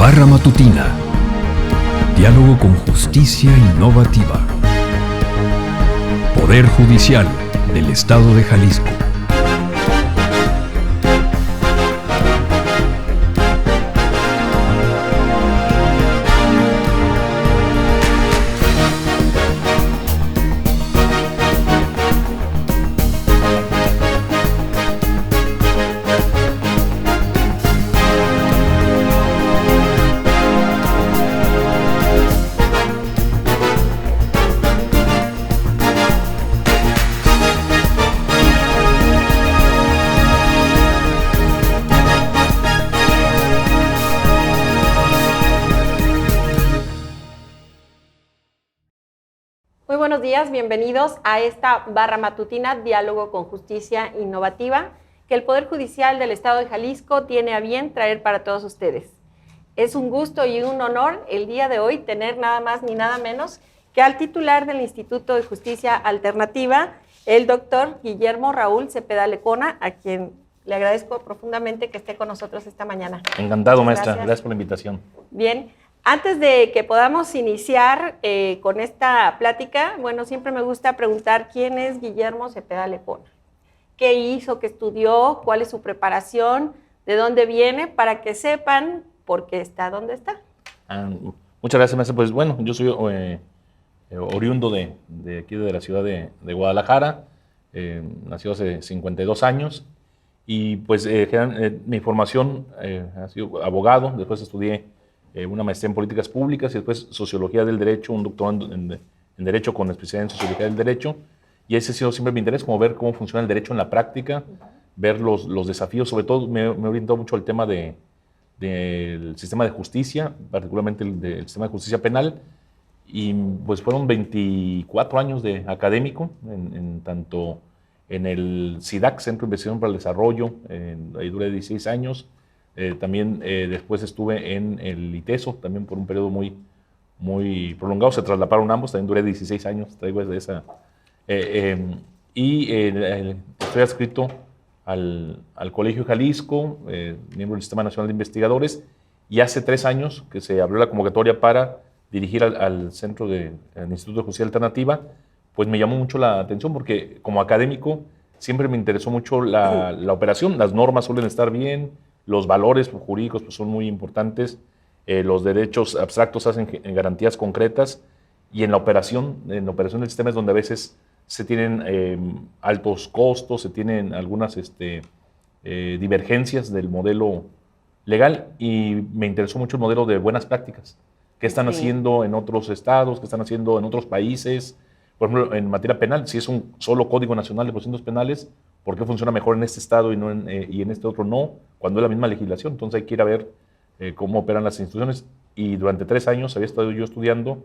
Barra Matutina. Diálogo con justicia innovativa. Poder Judicial del Estado de Jalisco. Muy buenos días, bienvenidos a esta barra matutina Diálogo con Justicia Innovativa que el Poder Judicial del Estado de Jalisco tiene a bien traer para todos ustedes. Es un gusto y un honor el día de hoy tener nada más ni nada menos que al titular del Instituto de Justicia Alternativa, el doctor Guillermo Raúl Cepeda Lecona, a quien le agradezco profundamente que esté con nosotros esta mañana. Encantado, maestra. Gracias por la invitación. Bien. Antes de que podamos iniciar con esta plática, bueno, siempre me gusta preguntar quién es Guillermo Cepeda Lecona, qué hizo, qué estudió, cuál es su preparación, de dónde viene, para que sepan por qué está donde está. Muchas gracias, maestra. Pues bueno, yo soy oriundo de aquí de la ciudad de Guadalajara, nació hace 52 años y pues mi formación ha sido abogado, después estudié una maestría en políticas públicas y después sociología del derecho, un doctorado en derecho con especialidad en sociología del derecho, y ese ha sido siempre mi interés, como ver cómo funciona el derecho en la práctica, ver los desafíos. Sobre todo me orientó mucho al tema del sistema de justicia, particularmente el sistema de justicia penal, y pues fueron 24 años de académico, tanto en el CIDAC, Centro de Investigación para el Desarrollo, ahí duré 16 años. También después estuve en el ITESO, también por un periodo muy prolongado, se traslaparon ambos, también duré 16 años, traigo de esa. Estoy adscrito al Colegio Jalisco, miembro del Sistema Nacional de Investigadores, y hace 3 años que se abrió la convocatoria para dirigir al Centro al Instituto de Justicia Alternativa, pues me llamó mucho la atención porque como académico siempre me interesó mucho la operación, las normas suelen estar bien, los valores jurídicos pues, son muy importantes, los derechos abstractos hacen garantías concretas, y en la operación del sistema es donde a veces se tienen altos costos, se tienen algunas divergencias del modelo legal, y me interesó mucho el modelo de buenas prácticas. ¿Qué están haciendo en otros estados? ¿Qué están haciendo en otros países? Por ejemplo, en materia penal, si es un solo Código Nacional de Procedimientos Penales, ¿por qué funciona mejor en este estado y en este otro no? Cuando es la misma legislación. Entonces hay que ir a ver cómo operan las instituciones. Y durante 3 años había estado yo estudiando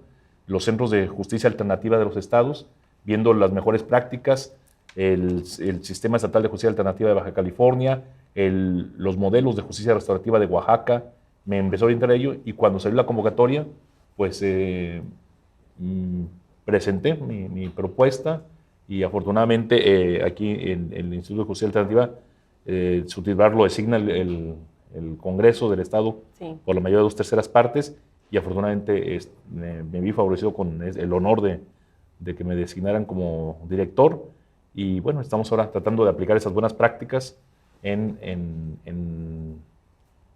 los centros de justicia alternativa de los estados, viendo las mejores prácticas, el Sistema Estatal de Justicia Alternativa de Baja California, los modelos de justicia restaurativa de Oaxaca. Me empezó a orientar a ello, y cuando salió la convocatoria, pues presenté mi propuesta, y afortunadamente aquí en el Instituto de Justicia Alternativa, su titular lo designa el Congreso del Estado por la mayoría de 2/3 partes, y afortunadamente me vi favorecido con el honor de que me designaran como director. Y bueno, estamos ahora tratando de aplicar esas buenas prácticas en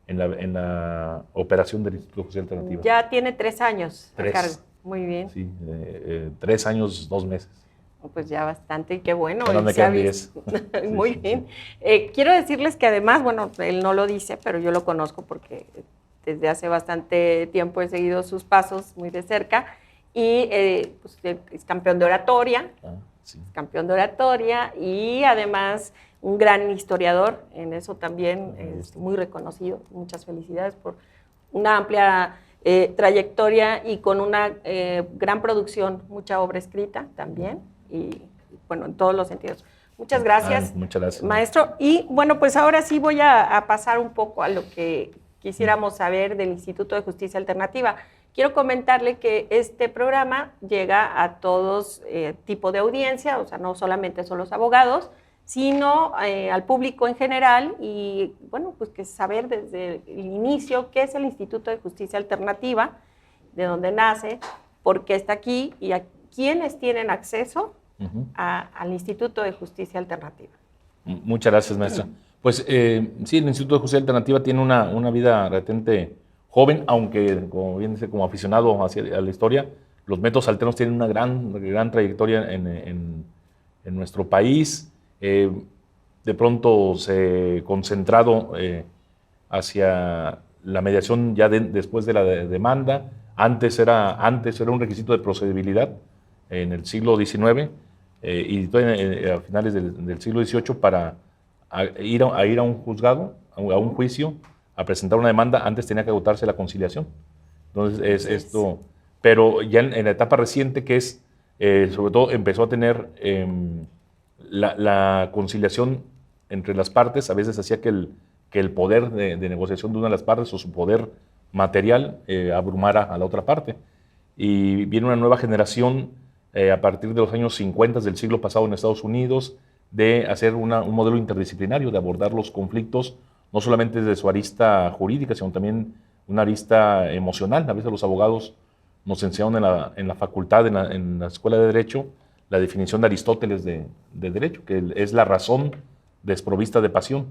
la operación del Instituto de Justicia Alternativa. Ya tiene 3 años a cargo. Muy bien. Sí, 3 años, 2 meses. Pues ya bastante, y qué bueno. Ahora me quedan 10. Muy bien. Quiero decirles que además, bueno, él no lo dice, pero yo lo conozco porque desde hace bastante tiempo he seguido sus pasos muy de cerca, y pues, es campeón de oratoria, campeón de oratoria, y además un gran historiador, en eso también es muy reconocido. Muchas felicidades por una amplia trayectoria y con una gran producción, mucha obra escrita también, y bueno, en todos los sentidos. Muchas gracias, muchas gracias, maestro. Y bueno, pues ahora sí voy a pasar un poco a lo que quisiéramos saber del Instituto de Justicia Alternativa. Quiero comentarle que este programa llega a todos tipo de audiencia, o sea, no solamente son los abogados, sino al público en general y, bueno, pues que saber desde el inicio qué es el Instituto de Justicia Alternativa, de dónde nace, por qué está aquí y a quiénes tienen acceso al Instituto de Justicia Alternativa. Muchas gracias, maestra. Pues sí, el Instituto de Justicia Alternativa tiene una vida relativamente joven, aunque, como bien dice, como aficionado a la historia, los métodos alternos tienen una gran trayectoria en nuestro país. De pronto se concentrado hacia la mediación ya después de la demanda. Antes era un requisito de procedibilidad en el siglo XIX y a finales del siglo XVIII para ir a un juzgado, a un juicio, a presentar una demanda. Antes tenía que agotarse la conciliación. Entonces, esto, pero ya en la etapa reciente, que es, sobre todo, empezó a tener la conciliación entre las partes, a veces hacía que el poder de negociación de una de las partes o su poder material abrumara a la otra parte. Y viene una nueva generación a partir de los años 50 del siglo pasado en Estados Unidos de hacer un modelo interdisciplinario, de abordar los conflictos no solamente desde su arista jurídica, sino también una arista emocional. A veces los abogados nos enseñaron en la facultad, en la escuela de Derecho, la definición de Aristóteles de derecho, que es la razón desprovista de pasión.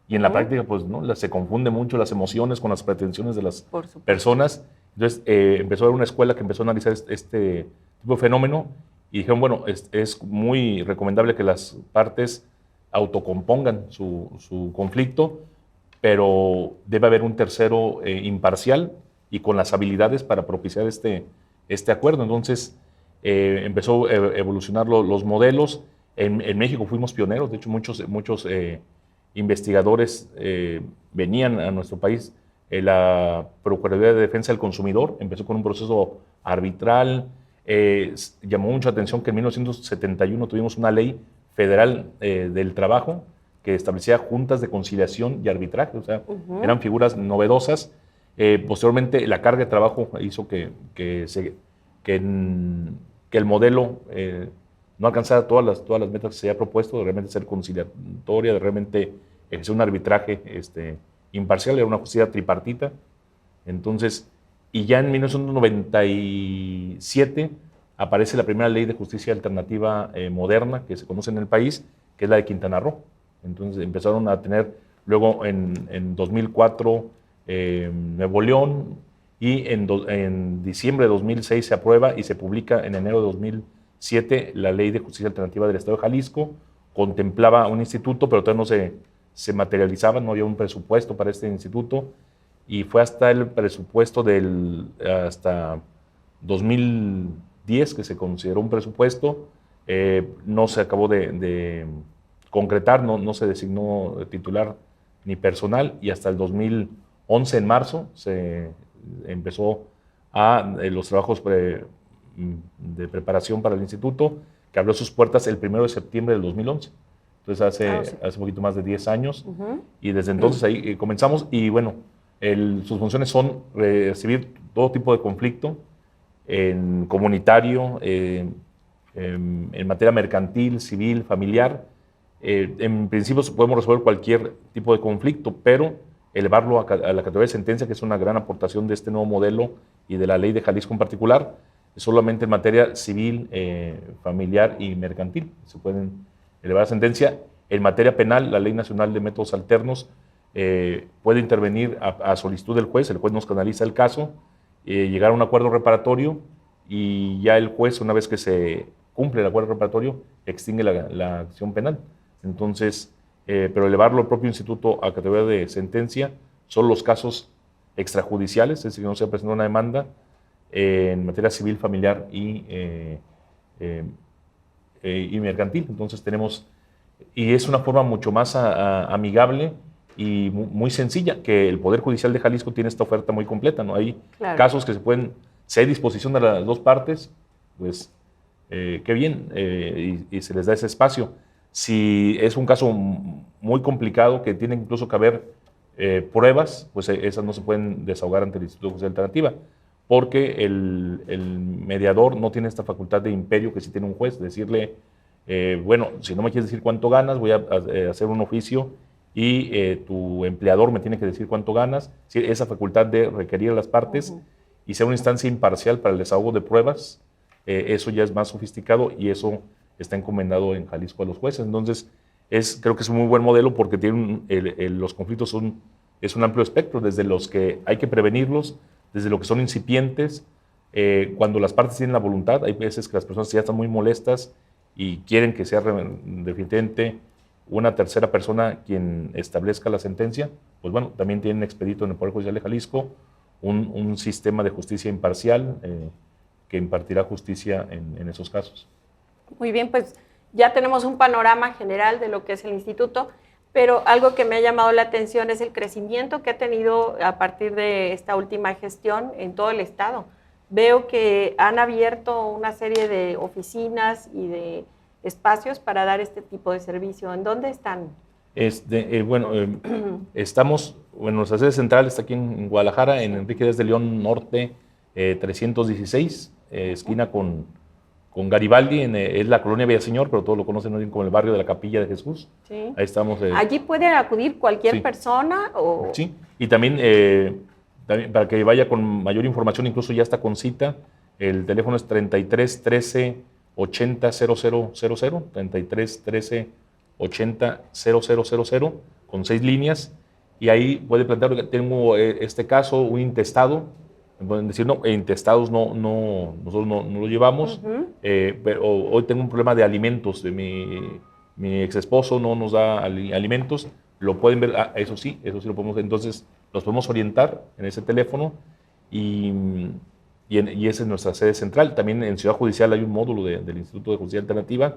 Y en la práctica, pues, ¿no? Se confunde mucho las emociones con las pretensiones de las personas. Entonces, empezó a haber una escuela que empezó a analizar este tipo de fenómeno y dijeron, bueno, es muy recomendable que las partes autocompongan su conflicto, pero debe haber un tercero imparcial y con las habilidades para propiciar este acuerdo. Entonces, empezó a evolucionar los modelos. En México fuimos pioneros, de hecho muchos investigadores venían a nuestro país. La Procuraduría de Defensa del Consumidor empezó con un proceso arbitral. Llamó mucha atención que en 1971 tuvimos una ley federal del trabajo que establecía juntas de conciliación y arbitraje, o sea, eran figuras novedosas. Posteriormente, la carga de trabajo hizo que el modelo no alcanzara todas las metas que se había propuesto, de realmente ser conciliatoria, de realmente ejercer un arbitraje imparcial, era una justicia tripartita. Entonces, y ya en 1997 aparece la primera ley de justicia alternativa moderna que se conoce en el país, que es la de Quintana Roo. Entonces empezaron a tener luego en 2004 Nuevo León, y en diciembre de 2006 se aprueba y se publica en enero de 2007 la Ley de Justicia Alternativa del Estado de Jalisco. Contemplaba un instituto, pero todavía no se materializaba, no había un presupuesto para este instituto, y fue hasta el presupuesto hasta 2010 que se consideró un presupuesto. No se acabó de concretar, no se designó titular ni personal, y hasta el 2011, en marzo, se empezó los trabajos de preparación para el instituto, que abrió sus puertas el 1 de septiembre del 2011. Entonces hace un poquito más de 10 años, y desde entonces ahí comenzamos. Y bueno, sus funciones son recibir todo tipo de conflicto en comunitario, en materia mercantil, civil, familiar. En principio podemos resolver cualquier tipo de conflicto, pero elevarlo a la categoría de sentencia, que es una gran aportación de este nuevo modelo y de la ley de Jalisco en particular, solamente en materia civil, familiar y mercantil se pueden elevar a sentencia. En materia penal, la Ley Nacional de Métodos Alternos puede intervenir a solicitud del juez. El juez nos canaliza el caso, llegar a un acuerdo reparatorio, y ya el juez, una vez que se cumple el acuerdo reparatorio, extingue la acción penal. Entonces, pero elevarlo al propio instituto a categoría de sentencia son los casos extrajudiciales, es decir, no se ha presentado una demanda en materia civil, familiar y mercantil. Entonces tenemos, y es una forma mucho más amigable y muy sencilla, que el Poder Judicial de Jalisco tiene esta oferta muy completa, ¿no? Hay casos que si hay disposición de las dos partes, pues qué bien, y se les da ese espacio. Si es un caso muy complicado, que tiene incluso que haber pruebas, pues esas no se pueden desahogar ante el Instituto de Justicia Alternativa, porque el mediador no tiene esta facultad de imperio que sí tiene un juez, decirle bueno, si no me quieres decir cuánto ganas, voy a hacer un oficio y tu empleador me tiene que decir cuánto ganas. Sí, esa facultad de requerir a las partes y ser una instancia imparcial para el desahogo de pruebas, eso ya es más sofisticado y eso está encomendado en Jalisco a los jueces. Entonces, creo que es un muy buen modelo porque los conflictos es un amplio espectro, desde los que hay que prevenirlos, desde lo que son incipientes, cuando las partes tienen la voluntad. Hay veces que las personas ya están muy molestas y quieren que sea definitivamente una tercera persona quien establezca la sentencia. Pues bueno, también tienen expedito en el Poder Judicial de Jalisco un sistema de justicia imparcial que impartirá justicia en esos casos. Muy bien, pues ya tenemos un panorama general de lo que es el instituto, pero algo que me ha llamado la atención es el crecimiento que ha tenido a partir de esta última gestión en todo el estado. Veo que han abierto una serie de oficinas y de espacios para dar este tipo de servicio. ¿En dónde están? Estamos, nuestra sede central está aquí en Guadalajara, en Enrique Díaz de León Norte 316, esquina con Garibaldi, es la colonia Villaseñor, pero todos lo conocen bien como el barrio de la Capilla de Jesús. Sí. Ahí estamos. ¿Allí puede acudir cualquier sí. persona? O... Sí, y también para que vaya con mayor información, incluso ya está con cita, el teléfono es 33 13 80 0000, 33 13 80 0000, con 6 líneas, y ahí puede plantear que tengo este caso, un intestado. Pueden decir, no, intestados nosotros no lo llevamos, pero hoy tengo un problema de alimentos, de mi ex esposo no nos da alimentos, lo pueden ver, eso sí lo podemos, entonces los podemos orientar en ese teléfono y esa es nuestra sede central. También en Ciudad Judicial hay un módulo del Instituto de Justicia Alternativa,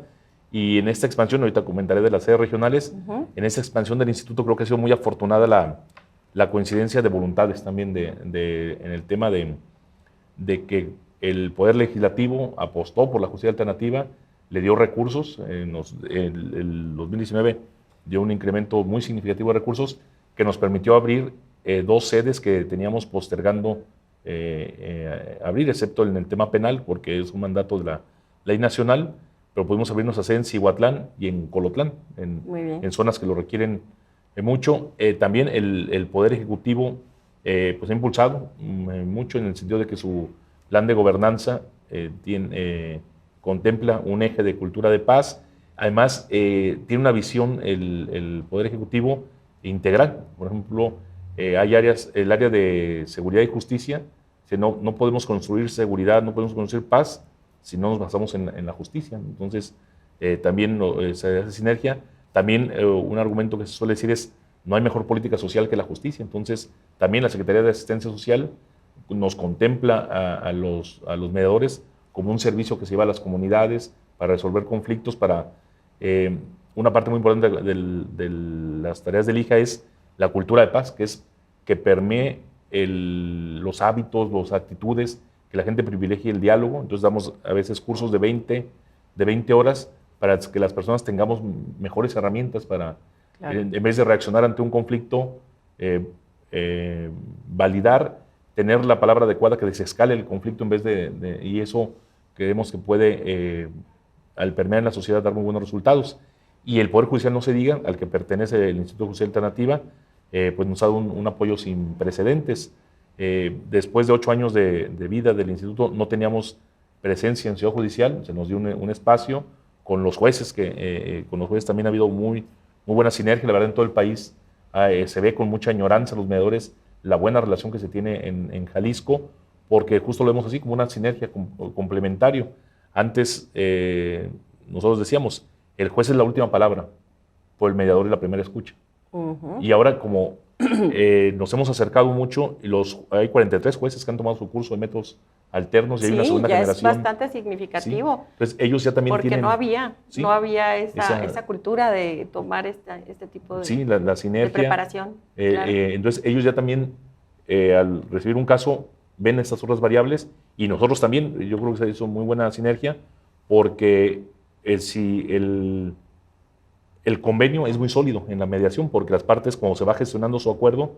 y en esta expansión, ahorita comentaré de las sedes regionales, en esta expansión del instituto creo que ha sido muy afortunada la coincidencia de voluntades también en el tema de que el Poder Legislativo apostó por la justicia alternativa, le dio recursos, el 2019 dio un incremento muy significativo de recursos que nos permitió abrir 2 sedes que teníamos postergando abrir, excepto en el tema penal, porque es un mandato de la ley nacional, pero pudimos abrir nuestra sede en Cihuatlán y en Colotlán, en zonas que lo requieren mucho. También el Poder Ejecutivo pues ha impulsado mucho en el sentido de que su plan de gobernanza contempla un eje de cultura de paz. Además, tiene una visión el Poder Ejecutivo integral. Por ejemplo, hay áreas, el área de seguridad y justicia, no podemos construir seguridad, no podemos construir paz si no nos basamos en la justicia. Entonces, también se hace sinergia. También un argumento que se suele decir es, no hay mejor política social que la justicia. Entonces, también la Secretaría de Asistencia Social nos contempla a los mediadores como un servicio que se lleva a las comunidades para resolver conflictos. Una parte muy importante de las tareas del IJA es la cultura de paz, que permee los hábitos, las actitudes, que la gente privilegie el diálogo. Entonces damos a veces cursos de 20 horas para que las personas tengamos mejores herramientas para, claro, en vez de reaccionar ante un conflicto, validar, tener la palabra adecuada que desescale el conflicto y eso creemos que puede, al permear en la sociedad, dar muy buenos resultados. Y el Poder Judicial, no se diga, al que pertenece el Instituto de Justicia Alternativa, pues nos ha dado un apoyo sin precedentes. Después de 8 años de vida del instituto, no teníamos presencia en Ciudad Judicial, se nos dio un espacio con los jueces, con los jueces también ha habido muy buena sinergia. La verdad, en todo el país se ve con mucha añoranza los mediadores la buena relación que se tiene en Jalisco, porque justo lo vemos así, como una sinergia complementario. Antes nosotros decíamos, el juez es la última palabra, por el mediador es la primera escucha. Y ahora, como nos hemos acercado mucho, y hay 43 jueces que han tomado su curso de métodos alternos, y hay una segunda generación. Sí, es bastante significativo. Sí. Entonces, ellos ya también porque tienen... no había esa cultura de tomar este tipo de, la sinergia, de preparación. Claro. Entonces, ellos ya también, al recibir un caso, ven estas otras variables, y nosotros también. Yo creo que se hizo muy buena sinergia, porque si el convenio es muy sólido en la mediación, porque las partes, cuando se va gestionando su acuerdo,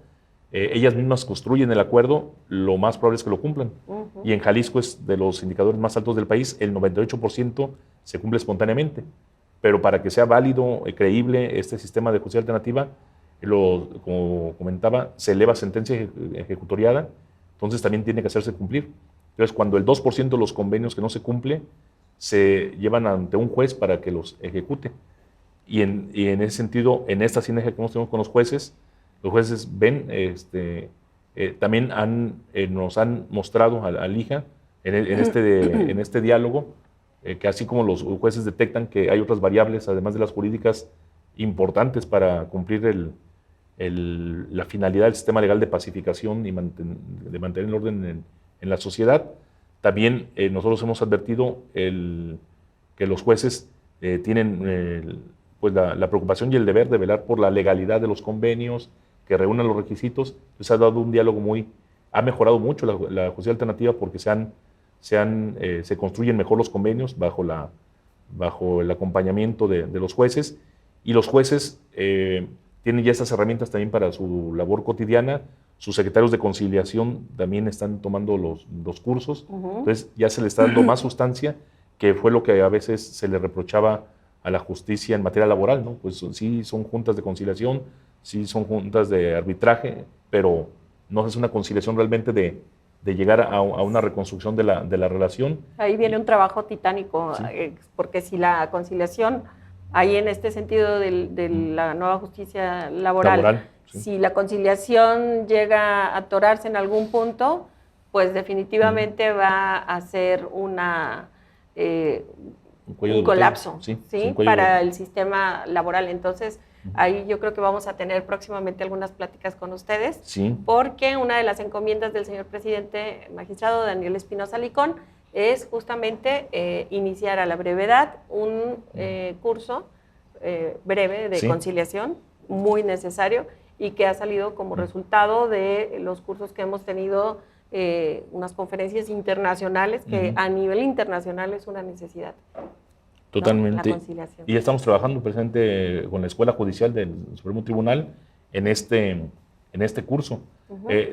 ellas mismas construyen el acuerdo, lo más probable es que lo cumplan. Y en Jalisco es de los indicadores más altos del país, el 98% se cumple espontáneamente. pero para que sea válido, creíble este sistema de justicia alternativa, como comentaba, se eleva sentencia ejecutoriada, entonces también tiene que hacerse cumplir. Entonces, cuando el 2% de los convenios que no se cumple, se llevan ante un juez para que los ejecute. Y en ese sentido, en esta sinergia que tenemos con los jueces ven, también nos han mostrado al IJA en este diálogo, que así como los jueces detectan que hay otras variables, además de las jurídicas, importantes para cumplir la finalidad del sistema legal de pacificación y de mantener el orden en la sociedad, también nosotros hemos advertido que los jueces tienen pues la preocupación y el deber de velar por la legalidad de los convenios, que reúnan los requisitos. Entonces ha dado un diálogo ha mejorado mucho la justicia alternativa porque se construyen mejor los convenios bajo el acompañamiento de los jueces, y los jueces tienen ya estas herramientas también para su labor cotidiana. Sus secretarios de conciliación también están tomando los cursos, entonces ya se le está dando más sustancia, que fue lo que a veces se le reprochaba a la justicia en materia laboral, ¿no? Pues sí son juntas de conciliación, sí son juntas de arbitraje, pero no es una conciliación realmente de llegar a una reconstrucción de la relación. Ahí viene un trabajo titánico, sí. Porque si la conciliación, ahí en este sentido de la nueva justicia laboral, sí. Si la conciliación llega a atorarse en algún punto, pues definitivamente va a ser un colapso, ¿sí? Para el sistema laboral. Entonces, ahí yo creo que vamos a tener próximamente algunas pláticas con ustedes, sí. Porque una de las encomiendas del señor presidente, magistrado Daniel Espinosa Licón, es justamente iniciar a la brevedad un curso breve de conciliación, muy necesario, y que ha salido como resultado de los cursos que hemos tenido, unas conferencias internacionales, que a nivel internacional es una necesidad. Totalmente. ¿No? La conciliación. Y estamos trabajando presente con la Escuela Judicial del Supremo Tribunal en este curso.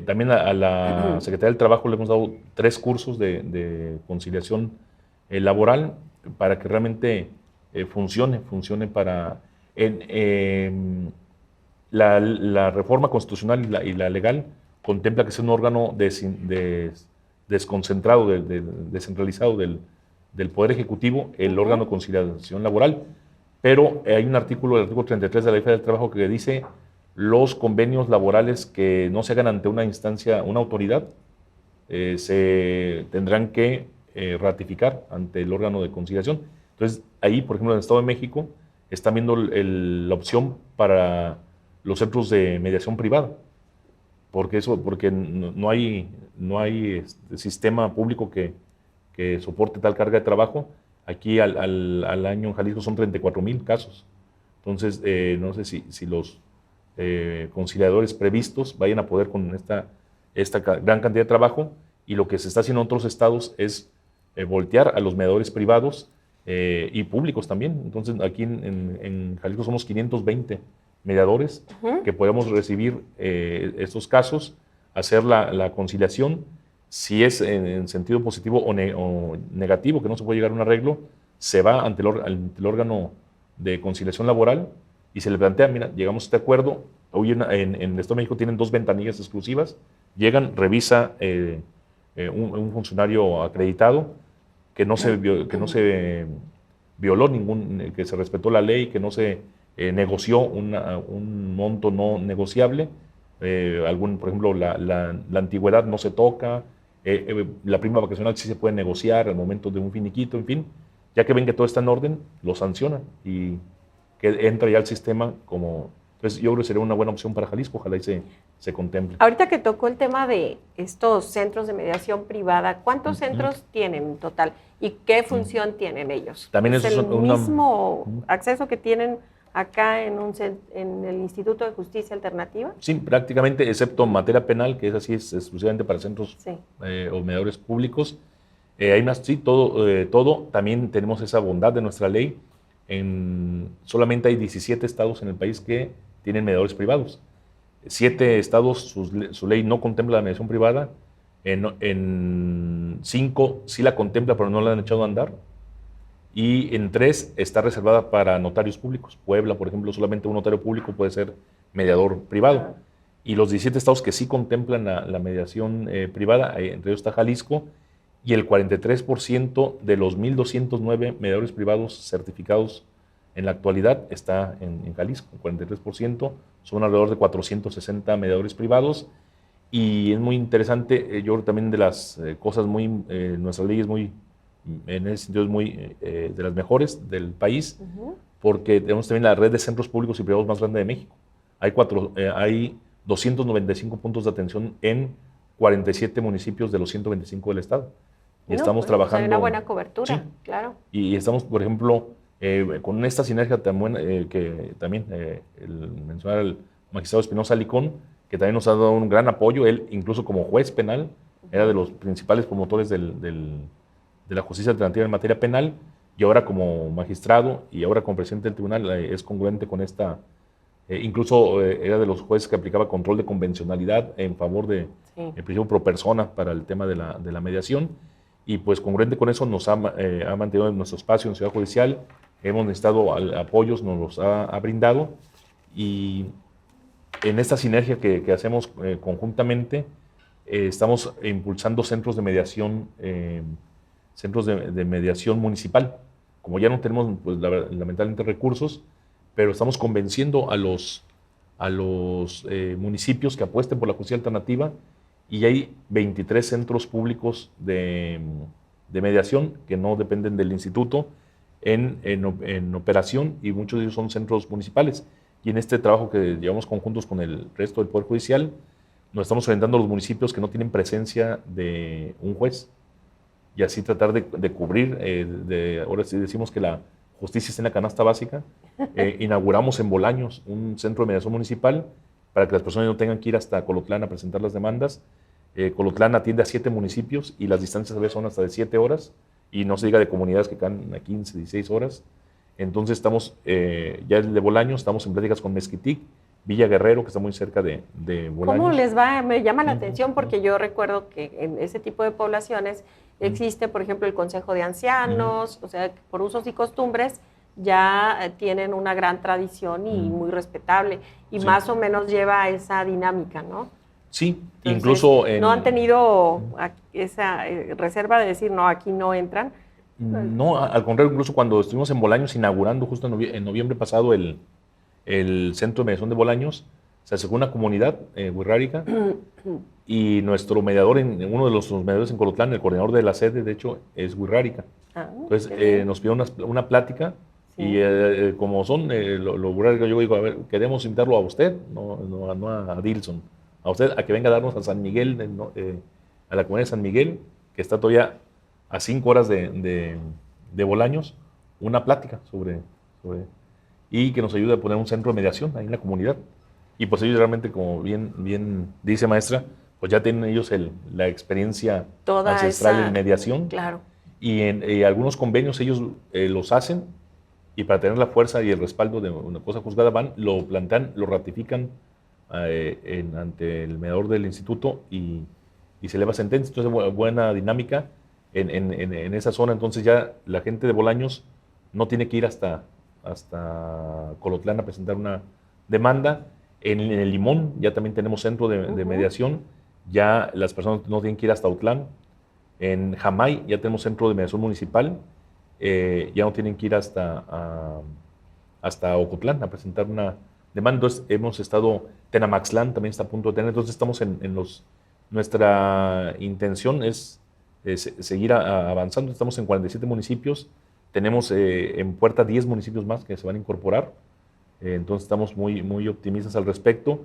También a la Secretaría del Trabajo le hemos dado 3 cursos de conciliación laboral para que realmente funcione para... La reforma constitucional y la legal contempla que sea un órgano desconcentrado, descentralizado del Poder Ejecutivo, el órgano de conciliación laboral, pero hay un artículo, el artículo 33 de la Ley Federal del Trabajo, que dice: los convenios laborales que no se hagan ante una instancia, una autoridad, se tendrán que ratificar ante el órgano de conciliación. Entonces, ahí, por ejemplo, en el Estado de México, están viendo la opción para los centros de mediación privada, porque no hay sistema público que soporte tal carga de trabajo. Aquí al año en Jalisco son 34,000 casos. Entonces, no sé si los conciliadores previstos vayan a poder con esta gran cantidad de trabajo, y lo que se está haciendo en otros estados es voltear a los mediadores privados y públicos también. Entonces, aquí en Jalisco somos 520 mediadores que podemos recibir estos casos, hacer la conciliación. Si es en sentido positivo o negativo, que no se puede llegar a un arreglo, se va ante el órgano de conciliación laboral y se le plantea: mira, llegamos a este acuerdo. Hoy en el Estado de México tienen 2 ventanillas exclusivas. Llegan, revisa un funcionario acreditado que no se violó que se respetó la ley, que no se negoció un monto no negociable. Por ejemplo, la antigüedad no se toca. La prima vacacional sí se puede negociar al momento de un finiquito, en fin. Ya que ven que todo está en orden, lo sancionan y que entra ya al sistema como... Entonces, yo creo que sería una buena opción para Jalisco, ojalá y se contemple. Ahorita que tocó el tema de estos centros de mediación privada, ¿cuántos centros tienen en total? ¿Y qué función tienen ellos? También ¿Es el mismo acceso que tienen acá en el Instituto de Justicia Alternativa? Sí, prácticamente, excepto en materia penal, que es exclusivamente para centros o mediadores públicos. Hay más, sí, todo. También tenemos esa bondad de nuestra ley. Solamente hay 17 estados en el país que tienen mediadores privados. 7 estados, su ley no contempla la mediación privada. En 5 sí la contempla, pero no la han echado a andar. y en 3 está reservada para notarios públicos. Puebla, por ejemplo, solamente un notario público puede ser mediador privado. Y los 17 estados que sí contemplan la mediación privada, entre ellos está Jalisco, y el 43% de los 1,209 mediadores privados certificados en la actualidad está en Jalisco. El 43% son alrededor de 460 mediadores privados. Y es muy interesante, yo creo también de las cosas nuestra ley es muy, en ese sentido es muy de las mejores del país, porque tenemos también la red de centros públicos y privados más grande de México. Hay 295 puntos de atención en 47 municipios de los 125 del estado. Y estamos trabajando... Hay una buena cobertura, sí, claro. Y estamos, por ejemplo, con esta sinergia tan buena, que también mencionar al magistrado Espinosa Licón, que también nos ha dado un gran apoyo. Él, incluso como juez penal, era de los principales promotores de la justicia alternativa en materia penal, y ahora como magistrado y ahora como presidente del tribunal es congruente con esta... incluso era de los jueces que aplicaba control de convencionalidad en favor del principio pro persona para el tema de la mediación. Y pues congruente con eso nos ha mantenido en nuestro espacio en Ciudad Judicial. Hemos necesitado apoyos, nos los ha brindado. Y en esta sinergia que hacemos conjuntamente, estamos impulsando centros de mediación municipal. Como ya no tenemos, pues, lamentablemente recursos, pero estamos convenciendo a los municipios que apuesten por la justicia alternativa, y hay 23 centros públicos de mediación que no dependen del instituto en operación, y muchos de ellos son centros municipales. Y en este trabajo que llevamos conjuntos con el resto del Poder Judicial, nos estamos orientando a los municipios que no tienen presencia de un juez, y así tratar de cubrir, ahora sí decimos que la justicia está en la canasta básica. Inauguramos en Bolaños un centro de mediación municipal para que las personas no tengan que ir hasta Colotlán a presentar las demandas. Colotlán atiende a 7 municipios y las distancias a veces son hasta de 7 horas, y no se diga de comunidades que caen a 15, 16 horas. Entonces estamos, ya de Bolaños, estamos en pláticas con Mezquitic, Villa Guerrero, que está muy cerca de Bolaños. ¿Cómo les va? Me llama la atención porque yo recuerdo que en ese tipo de poblaciones existe, por ejemplo, el Consejo de Ancianos, o sea, por usos y costumbres ya tienen una gran tradición y muy respetable, y más o menos lleva esa dinámica, ¿no? Sí, entonces, incluso... ¿no han tenido esa reserva de decir, no, aquí no entran? No, al contrario, incluso cuando estuvimos en Bolaños inaugurando justo en noviembre pasado el centro de mediación de Bolaños, se acercó una comunidad wixárika, y nuestro mediador, uno de los mediadores en Colotlán, el coordinador de la sede, de hecho, es wixárika. Entonces nos pidió una plática, y como son los wixárikas, yo digo, a ver, queremos invitarlo a usted, no a Dilson, a usted, a que venga a darnos a San Miguel, a la comunidad de San Miguel, que está todavía a 5 horas de Bolaños, una plática sobre y que nos ayude a poner un centro de mediación ahí en la comunidad. Y pues ellos realmente, como bien dice maestra, pues ya tienen ellos la experiencia ancestral en mediación. Claro. Y en algunos convenios ellos los hacen, y para tener la fuerza y el respaldo de una cosa juzgada lo plantean, lo ratifican ante el mediador del instituto, y se eleva sentencia. Entonces, buena dinámica en esa zona. Entonces ya la gente de Bolaños no tiene que ir hasta Colotlán a presentar una demanda. En el Limón ya también tenemos centro de mediación, ya las personas no tienen que ir hasta Autlán. En Jamay ya tenemos centro de mediación municipal, ya no tienen que ir hasta Ocotlán a presentar una demanda. Entonces hemos estado, Tenamaxlán también está a punto de tener. Entonces estamos nuestra intención es seguir avanzando. Estamos en 47 municipios, tenemos en puerta 10 municipios más que se van a incorporar. Entonces estamos muy optimistas al respecto.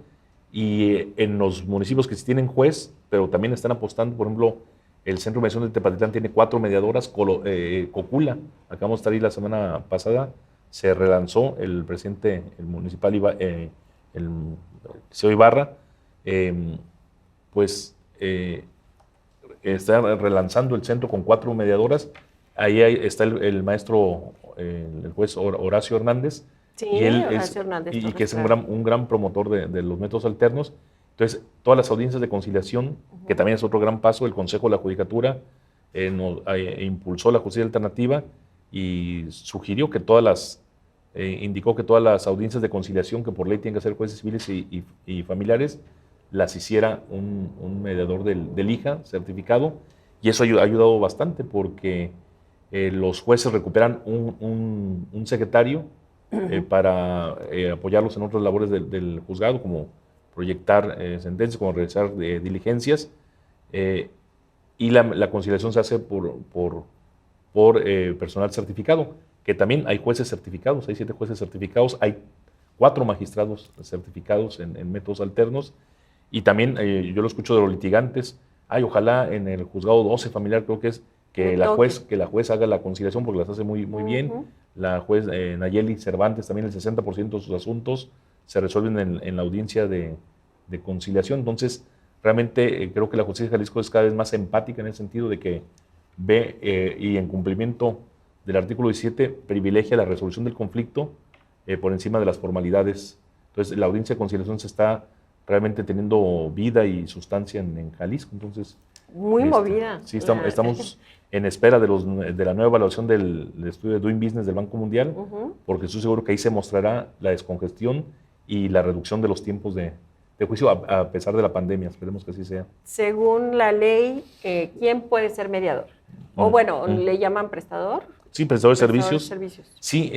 Y en los municipios que sí tienen juez, pero también están apostando, por ejemplo, el Centro de Mediación de Tepatitlán tiene 4 mediadoras. Cocula, acabamos de estar ahí la semana pasada, se relanzó el presidente, el municipal, el CEO Ibarra, está relanzando el centro con 4 mediadoras. Ahí está el maestro, el juez Horacio Hernández. Sí, y él Horacio Hernández Torres, que es un gran promotor de los métodos alternos. Entonces, todas las audiencias de conciliación, que también es otro gran paso, el Consejo de la Judicatura impulsó la justicia alternativa, y sugirió que indicó que todas las audiencias de conciliación que por ley tienen que hacer jueces civiles y familiares, las hiciera un mediador del IJA certificado, y eso ha ayudado bastante porque los jueces recuperan un secretario para apoyarlos en otras labores del juzgado, como proyectar sentencias, como realizar diligencias, y la conciliación se hace por personal certificado, que también hay jueces certificados, hay 7 jueces certificados, hay 4 magistrados certificados en métodos alternos, y también yo lo escucho de los litigantes, ojalá en el juzgado 12 familiar, creo que es, que la juez haga la conciliación porque las hace muy bien. La juez Nayeli Cervantes, también el 60% de sus asuntos se resuelven en la audiencia de conciliación. Entonces, realmente creo que la justicia de Jalisco es cada vez más empática en el sentido de que ve y en cumplimiento del artículo 17 privilegia la resolución del conflicto por encima de las formalidades. Entonces, la audiencia de conciliación se está realmente teniendo vida y sustancia en Jalisco. Entonces, muy movida. Sí, estamos en espera de la nueva evaluación del estudio de Doing Business del Banco Mundial, porque estoy seguro que ahí se mostrará la descongestión y la reducción de los tiempos de juicio a pesar de la pandemia. Esperemos que así sea. Según la ley, ¿quién puede ser mediador? O bueno, ¿le llaman prestador? Sí, prestador de servicios. Sí,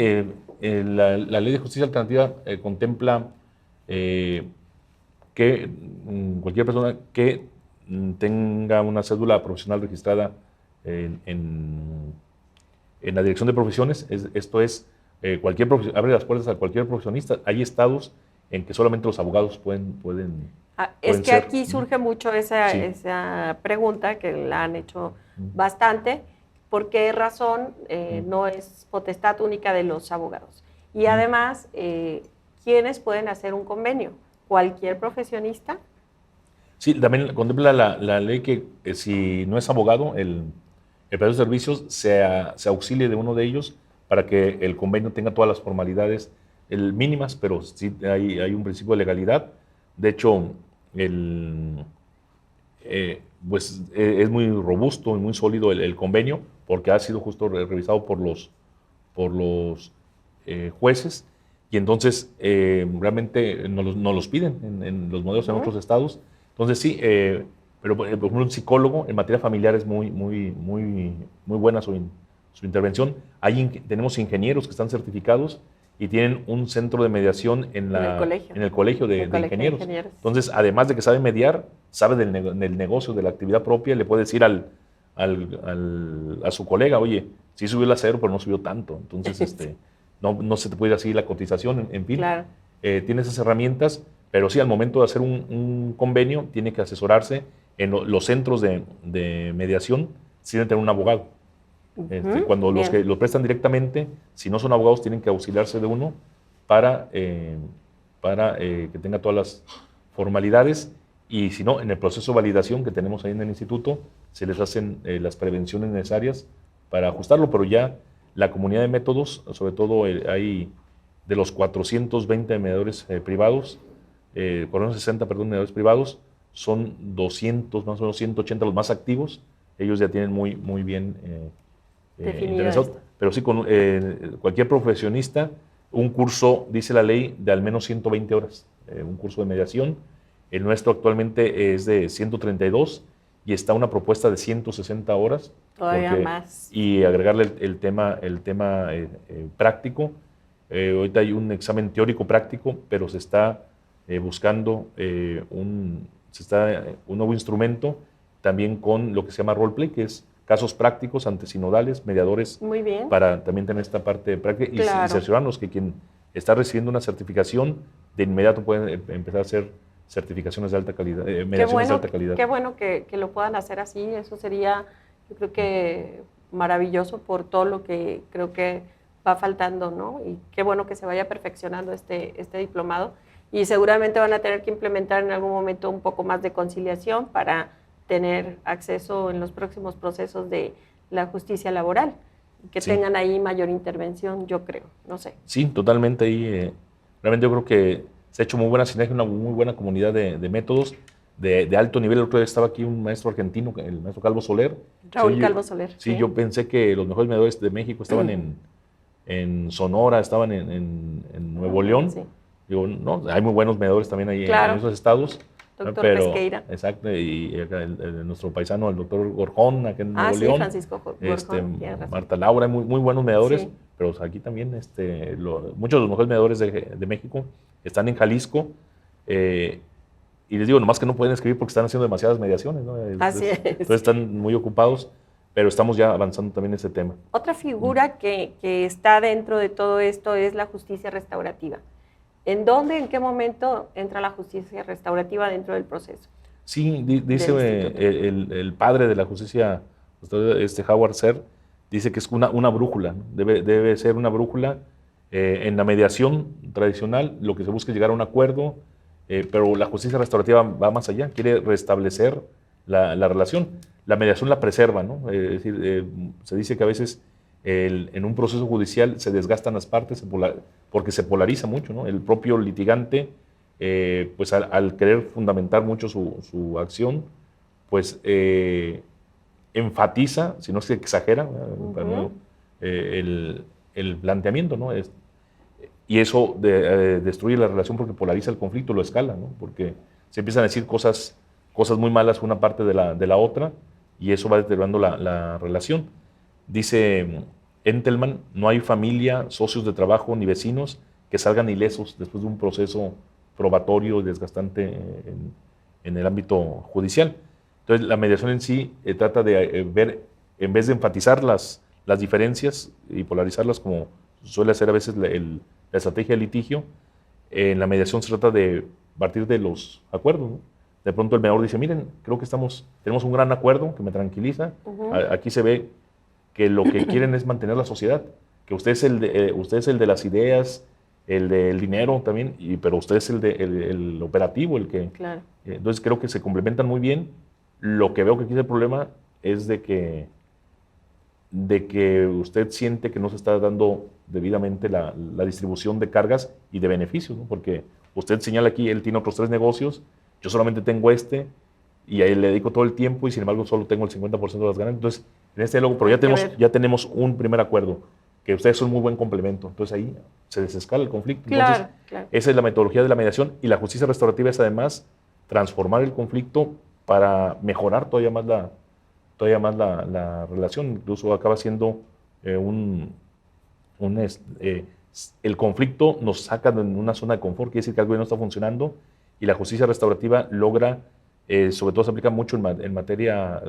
la Ley de Justicia Alternativa contempla que cualquier persona que tenga una cédula profesional registrada en la Dirección de Profesiones, esto es, abre las puertas a cualquier profesionista. Hay estados en que solamente los abogados pueden es que ser. Aquí surge mucho esa pregunta que la han hecho bastante. ¿Por qué razón no es potestad única de los abogados? Y además, ¿quiénes pueden hacer un convenio? ¿Cualquier profesionista? Sí, también contempla la ley que si no es abogado, el prestador de servicios se auxilie de uno de ellos para que el convenio tenga todas las formalidades mínimas, pero sí hay un principio de legalidad. De hecho, es muy robusto y muy sólido el convenio porque ha sido justo revisado por los jueces, y entonces realmente nos los piden en los modelos en otros estados. Entonces sí, pero por ejemplo un psicólogo en materia familiar es muy buena su intervención. Tenemos ingenieros que están certificados y tienen un centro de mediación en el colegio de ingenieros. Entonces, además de que sabe mediar, sabe del negocio, de la actividad propia, le puede decir a su colega, oye, sí subió el acero, pero no subió tanto. Entonces, no se te puede ir así la cotización, en fin. Claro. Tiene esas herramientas, pero sí, al momento de hacer un convenio, tiene que asesorarse en los centros de mediación, sí debe tener un abogado. Cuando los que lo prestan directamente, si no son abogados, tienen que auxiliarse de uno para que tenga todas las formalidades, y si no, en el proceso de validación que tenemos ahí en el instituto, se les hacen las prevenciones necesarias para ajustarlo, pero ya la comunidad de métodos, sobre todo hay de los 420 mediadores privados, 460, mediadores privados, son 200, más o menos 180 los más activos. Ellos ya tienen muy bien definido. Pero sí, con cualquier profesionista, un curso, dice la ley, de al menos 120 horas, un curso de mediación. El nuestro actualmente es de 132 y está una propuesta de 160 horas. Todavía más. Y agregarle el tema práctico. Ahorita hay un examen teórico práctico, pero se está buscando un nuevo instrumento también con lo que se llama roleplay, que es casos prácticos ante sinodales, mediadores, para también tener esta parte práctica y cerciorarnos que quien está recibiendo una certificación de inmediato puede empezar a hacer certificaciones de alta calidad, mediaciones de alta calidad. Qué bueno que lo puedan hacer así. Eso sería, yo creo que maravilloso por todo lo que creo que va faltando, ¿no? Y qué bueno que se vaya perfeccionando este diplomado, y seguramente van a tener que implementar en algún momento un poco más de conciliación para tener acceso en los próximos procesos de la justicia laboral, que tengan ahí mayor intervención, yo creo, no sé. Sí, totalmente. Ahí realmente yo creo que se ha hecho muy buena sinergia, una muy buena comunidad de métodos. de alto nivel. El otro día estaba aquí un maestro argentino, el maestro Calvo Soler. Raúl Calvo Soler. Sí, yo pensé que los mejores mediadores de México estaban en Sonora, estaban en Nuevo León. Sí. Digo, no, hay muy buenos mediadores también ahí en esos estados. Doctor Pesqueira. Exacto, y nuestro paisano, el doctor Gorjón, acá en Nuevo León. Francisco Gorjón. Marta Laura, muy buenos mediadores, pero aquí también muchos de los mejores mediadores de México están en Jalisco. Y les digo, nomás que no pueden escribir porque están haciendo demasiadas mediaciones, ¿no? Entonces están muy ocupados, pero estamos ya avanzando también en ese tema. Otra figura que está dentro de todo esto es la justicia restaurativa. ¿En dónde, en qué momento entra la justicia restaurativa dentro del proceso? Sí, dice el padre de la justicia, Howard Serr, dice que es una brújula, ¿no? Debe ser una brújula. En la mediación tradicional lo que se busca es llegar a un acuerdo, pero la justicia restaurativa va más allá, quiere restablecer la relación. La mediación la preserva, ¿no? Es decir, se dice que a veces en un proceso judicial se desgastan las partes porque se polariza mucho, ¿no? El propio litigante, pues al querer fundamentar mucho su acción, pues enfatiza, si no es que exagera, el planteamiento, ¿no? Y eso destruye la relación porque polariza el conflicto, lo escala, ¿no? Porque se empiezan a decir cosas muy malas una parte de la otra, y eso va deteriorando la relación. Dice Entelman, no hay familia, socios de trabajo ni vecinos que salgan ilesos después de un proceso probatorio y desgastante en el ámbito judicial. Entonces, la mediación en sí trata de ver, en vez de enfatizar las diferencias y polarizarlas como suele hacer a veces la estrategia de litigio, en la mediación se trata de partir de los acuerdos, ¿no? De pronto el mediador dice, miren, creo que tenemos un gran acuerdo que me tranquiliza. Aquí se ve que lo que quieren es mantener la sociedad, que usted es el de las ideas, el del dinero también, pero usted es el operativo, el que... Claro. Entonces creo que se complementan muy bien. Lo que veo que aquí es el problema es de que usted siente que no se está dando debidamente la distribución de cargas y de beneficios, ¿no? Porque usted señala aquí, él tiene otros 3 negocios, yo solamente tengo y a él le dedico todo el tiempo y sin embargo solo tengo el 50% de las ganancias. Entonces, en este diálogo, pero ya tenemos un primer acuerdo, que ustedes son muy buen complemento. Entonces ahí se desescala el conflicto. Entonces, esa es la metodología de la mediación, y la justicia restaurativa es además transformar el conflicto para mejorar todavía más la relación. Incluso acaba siendo el conflicto nos saca de una zona de confort, quiere decir que algo no está funcionando, y la justicia restaurativa logra, sobre todo se aplica mucho en materia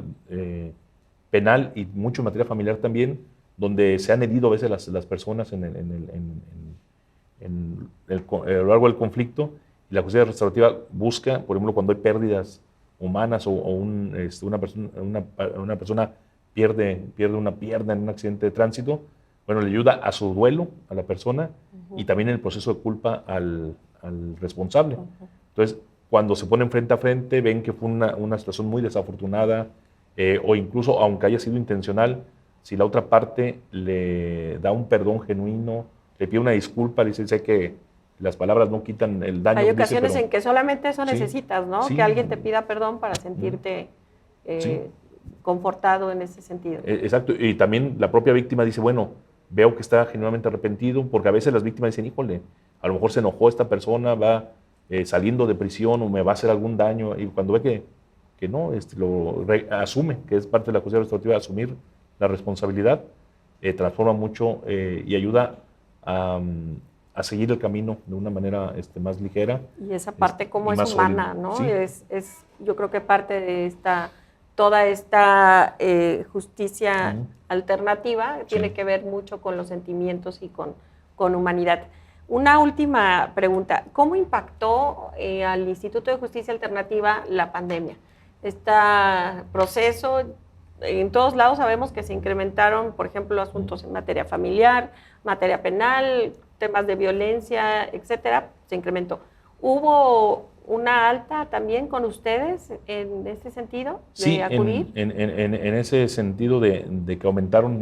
penal y mucho en materia familiar también, donde se han herido a veces las personas a lo largo del conflicto, y la justicia restaurativa busca, por ejemplo, cuando hay pérdidas humanas o una persona pierde una pierna en un accidente de tránsito, bueno, le ayuda a su duelo a la persona y también en el proceso de culpa al responsable. Entonces, cuando se ponen frente a frente, ven que fue una situación muy desafortunada, o incluso, aunque haya sido intencional, si la otra parte le da un perdón genuino, le pide una disculpa, dice, sé que las palabras no quitan el daño. Hay ocasiones en que solamente eso necesitas, ¿no? Sí. Que alguien te pida perdón para sentirte confortado en ese sentido. Exacto, y también la propia víctima dice, bueno, veo que está genuinamente arrepentido, porque a veces las víctimas dicen, híjole, a lo mejor se enojó esta persona, va saliendo de prisión o me va a hacer algún daño, y cuando ve que no, asume, que es parte de la justicia restaurativa, asumir la responsabilidad, transforma mucho y ayuda a seguir el camino de una manera más ligera. Y esa parte como es humana, ¿no? Sí. Yo creo que parte de toda esta justicia alternativa tiene que ver mucho con los sentimientos y con humanidad. Una última pregunta. ¿Cómo impactó al Instituto de Justicia Alternativa la pandemia? Este proceso, en todos lados sabemos que se incrementaron, por ejemplo, asuntos en materia familiar, materia penal, temas de violencia, etcétera, se incrementó. ¿Hubo una alta también con ustedes en ese sentido de acudir? En ese sentido de que aumentaron,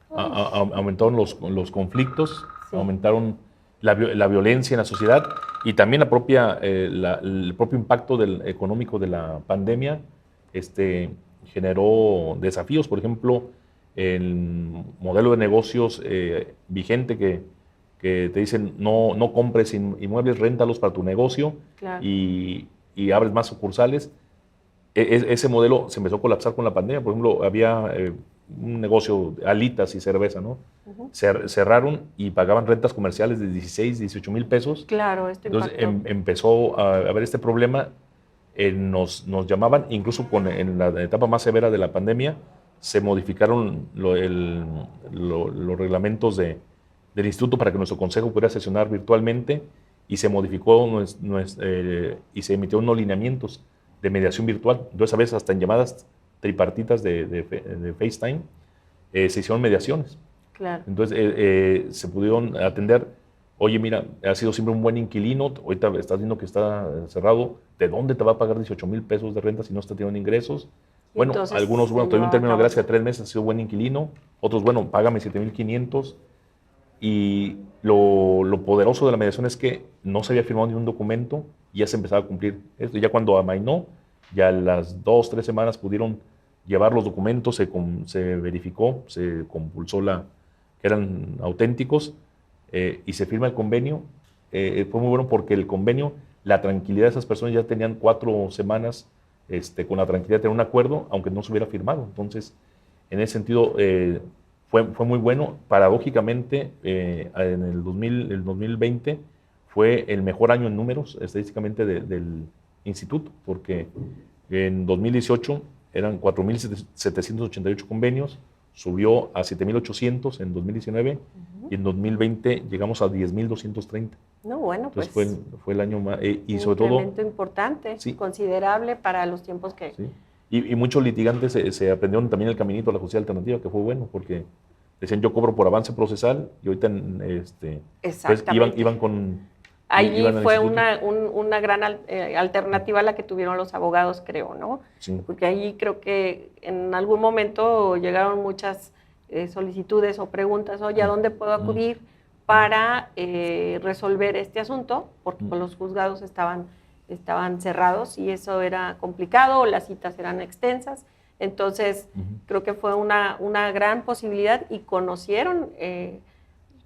aumentaron los conflictos, aumentaron la violencia en la sociedad, Y también el propio impacto económico de la pandemia generó desafíos. Por ejemplo, el modelo de negocios vigente que te dicen no compres inmuebles, réntalos para tu negocio. Claro. y abres más sucursales. Ese modelo se empezó a colapsar con la pandemia. Por ejemplo, había un negocio de alitas y cerveza, ¿no? Ujú. Cerraron y pagaban rentas comerciales de 16, 18 mil pesos. Claro, esto Entonces impactó. empezó a haber este problema. Nos llamaban, incluso en la etapa más severa de la pandemia, se modificaron los reglamentos del instituto para que nuestro consejo pudiera sesionar virtualmente, y se modificó y se emitieron unos lineamientos de mediación virtual. Entonces, a veces hasta en llamadas tripartitas de FaceTime se hicieron mediaciones. Claro. Entonces, se pudieron atender. Oye, mira, has sido siempre un buen inquilino, ahorita estás viendo que está cerrado, ¿de dónde te va a pagar 18 mil pesos de renta si no está teniendo ingresos? Bueno, Entonces, algunos, se tuvieron un llevaba término a de cabo. gracia de 3 meses, has sido buen inquilino. Otros, págame 7,500. Y lo poderoso de la mediación es que no se había firmado ni un documento y ya se empezaba a cumplir esto. Ya cuando amainó, ya las 2, 3 semanas pudieron llevar los documentos, se verificó, se compulsó que eran auténticos, y se firma el convenio. Fue muy bueno porque el convenio, la tranquilidad de esas personas, ya tenían 4 semanas con la tranquilidad de tener un acuerdo, aunque no se hubiera firmado. Entonces, en ese sentido, fue muy bueno. Paradójicamente, en el 2020 fue el mejor año en números estadísticamente del instituto, porque en 2018 eran 4,788 convenios, subió a 7,800 en 2019, y en 2020 llegamos a 10,230. No, bueno, Entonces pues fue el año más, y un sobre todo... incremento importante, Sí. considerable para los tiempos que... Sí. Y muchos litigantes se aprendieron también el caminito a la justicia alternativa, que fue bueno, porque decían, yo cobro por avance procesal, y ahorita pues Exactamente. iban con... Allí iban al fue instituto. una gran alternativa la que tuvieron los abogados, creo, ¿no? Sí. Porque allí creo que en algún momento llegaron muchas solicitudes o preguntas, oye, ¿a dónde puedo acudir para resolver este asunto? Porque pues, los juzgados estaban cerrados y eso era complicado, las citas eran extensas. Entonces, creo que fue una gran posibilidad, y conocieron,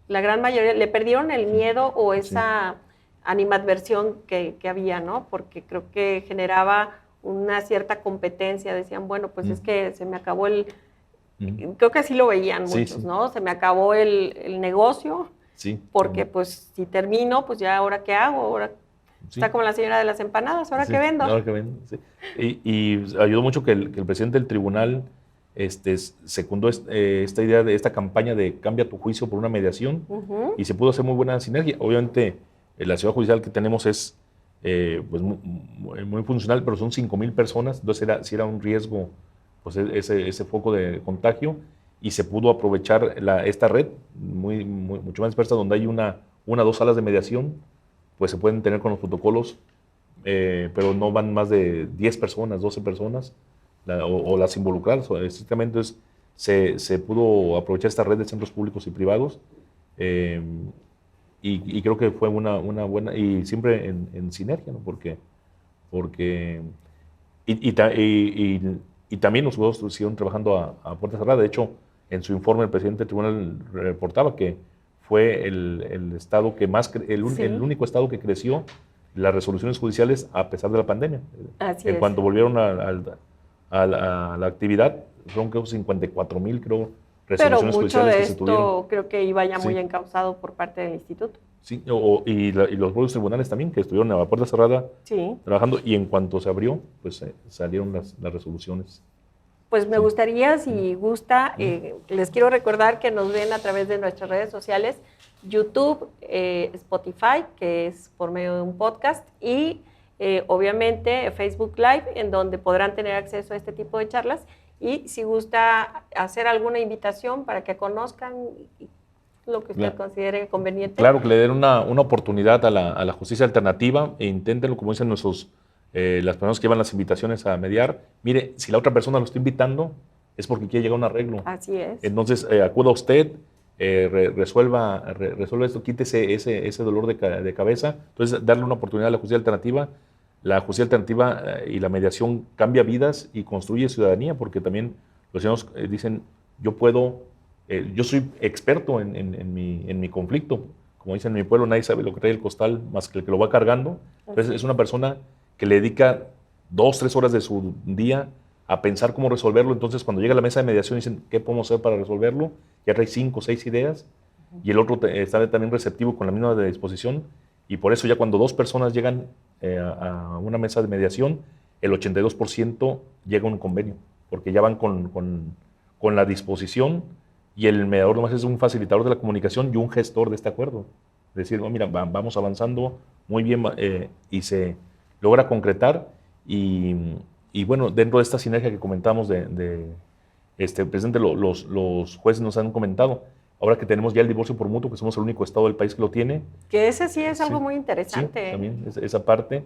la gran mayoría, le perdieron el miedo o esa animadversión que había, ¿no? Porque creo que generaba una cierta competencia. Decían, bueno, pues es que se me acabó creo que así lo veían muchos, ¿no? Se me acabó el negocio, porque pues si termino, pues ya, ¿ahora qué hago? Ahora está como la señora de las empanadas, ¿ahora qué vendo? Ahora que vendo, sí. Y ayudó mucho que el presidente del tribunal secundó esta idea de esta campaña de cambia tu juicio por una mediación, y se pudo hacer muy buena sinergia. Obviamente, la ciudad judicial que tenemos es pues muy funcional, pero son 5,000 personas, entonces sí era un riesgo, pues ese foco de contagio, y se pudo aprovechar esta red mucho más dispersa, donde hay una o 2 salas de mediación, pues se pueden tener con los protocolos, pero no van más de 10 personas, 12 personas, o las involucradas. Estrictamente, se pudo aprovechar esta red de centros públicos y privados, y creo que fue una buena, y siempre en sinergia, ¿no? Porque también los juzgados siguieron trabajando a puerta cerrada. De hecho, en su informe el presidente del tribunal reportaba que fue el estado que más, el único estado que creció las resoluciones judiciales a pesar de la pandemia. Así en es. cuanto volvieron a la actividad, fueron creo 54,000, creo, resoluciones judiciales que se tuvieron. Pero mucho de esto creo que iba ya muy encauzado por parte del instituto. Sí, y los propios tribunales también, que estuvieron a puerta cerrada trabajando, y en cuanto se abrió, pues salieron las resoluciones. Pues me gustaría, si gusta, les quiero recordar que nos ven a través de nuestras redes sociales, YouTube, Spotify, que es por medio de un podcast, y obviamente Facebook Live, en donde podrán tener acceso a este tipo de charlas. Y si gusta hacer alguna invitación para que conozcan lo que usted considere conveniente. Claro, que le den una oportunidad a la justicia alternativa, e inténtenlo, como dicen las personas que llevan las invitaciones a mediar. Mire, si la otra persona lo está invitando, es porque quiere llegar a un arreglo. Así es. Entonces, acuda usted, resuelva esto, quite ese dolor de cabeza. Entonces, darle una oportunidad a la justicia alternativa. La justicia alternativa y la mediación cambia vidas y construye ciudadanía, porque también los ciudadanos dicen, yo soy experto en mi conflicto. Como dicen en mi pueblo, nadie sabe lo que trae el costal más que el que lo va cargando. Entonces, es una persona que le dedica 2, 3 horas de su día a pensar cómo resolverlo. Entonces, cuando llega a la mesa de mediación, dicen, ¿qué podemos hacer para resolverlo? Ya trae 5 o 6 ideas, y el otro está también receptivo con la misma disposición, y por eso ya cuando 2 personas llegan a una mesa de mediación, el 82% llega a un convenio, porque ya van con la disposición, y el mediador nomás es un facilitador de la comunicación y un gestor de este acuerdo. Es decir, mira, vamos avanzando muy bien, y se logra concretar, y bueno, dentro de esta sinergia que comentamos presidente, los jueces nos han comentado, ahora que tenemos ya el divorcio por mutuo, que somos el único estado del país que lo tiene. Que ese sí es algo muy interesante. Sí, también esa parte.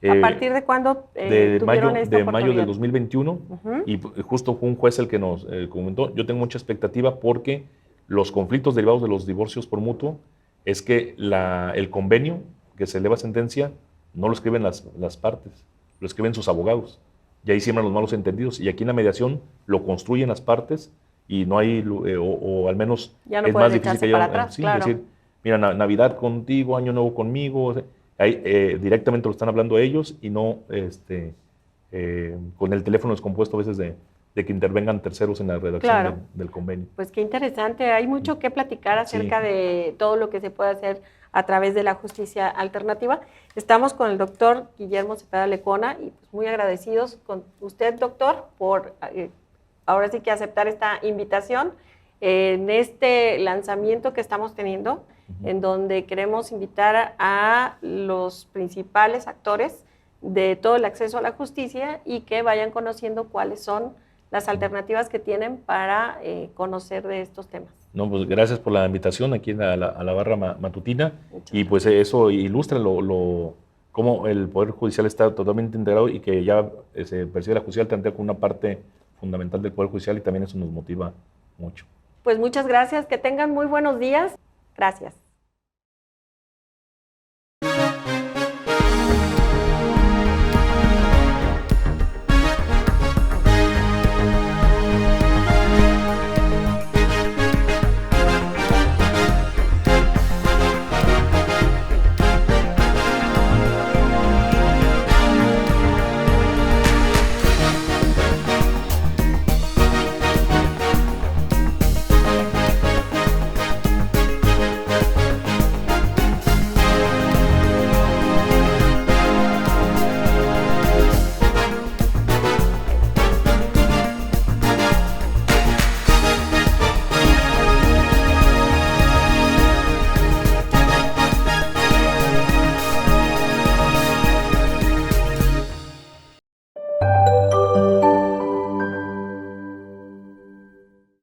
¿A partir de cuándo tuvieron esta de oportunidad? mayo del 2021, y justo fue un juez el que nos comentó. Yo tengo mucha expectativa porque los conflictos derivados de los divorcios por mutuo es que el convenio que se eleva sentencia no lo escriben las partes, lo escriben sus abogados. Y ahí siembran los malos entendidos. Y aquí en la mediación lo construyen las partes, y no hay, o al menos ya no es más difícil echarse que para atrás, sí, claro. decir, mira, Navidad contigo, Año Nuevo conmigo. Ahí, directamente lo están hablando ellos, y no con el teléfono descompuesto a veces de que intervengan terceros en la redacción Claro. del convenio. Pues qué interesante, hay mucho que platicar acerca de todo lo que se puede hacer a través de la justicia alternativa. Estamos con el doctor Guillermo Cepeda Lecona, y pues muy agradecidos con usted, doctor, por ahora sí que aceptar esta invitación en este lanzamiento que estamos teniendo, en donde queremos invitar a los principales actores de todo el acceso a la justicia, y que vayan conociendo cuáles son las alternativas que tienen para conocer de estos temas. No, pues gracias por la invitación aquí a la barra matutina. Y pues eso ilustra cómo el Poder Judicial está totalmente integrado, y que ya se percibe la justicia alternativa como una parte fundamental del Poder Judicial, y también eso nos motiva mucho. Pues muchas gracias, que tengan muy buenos días. Gracias.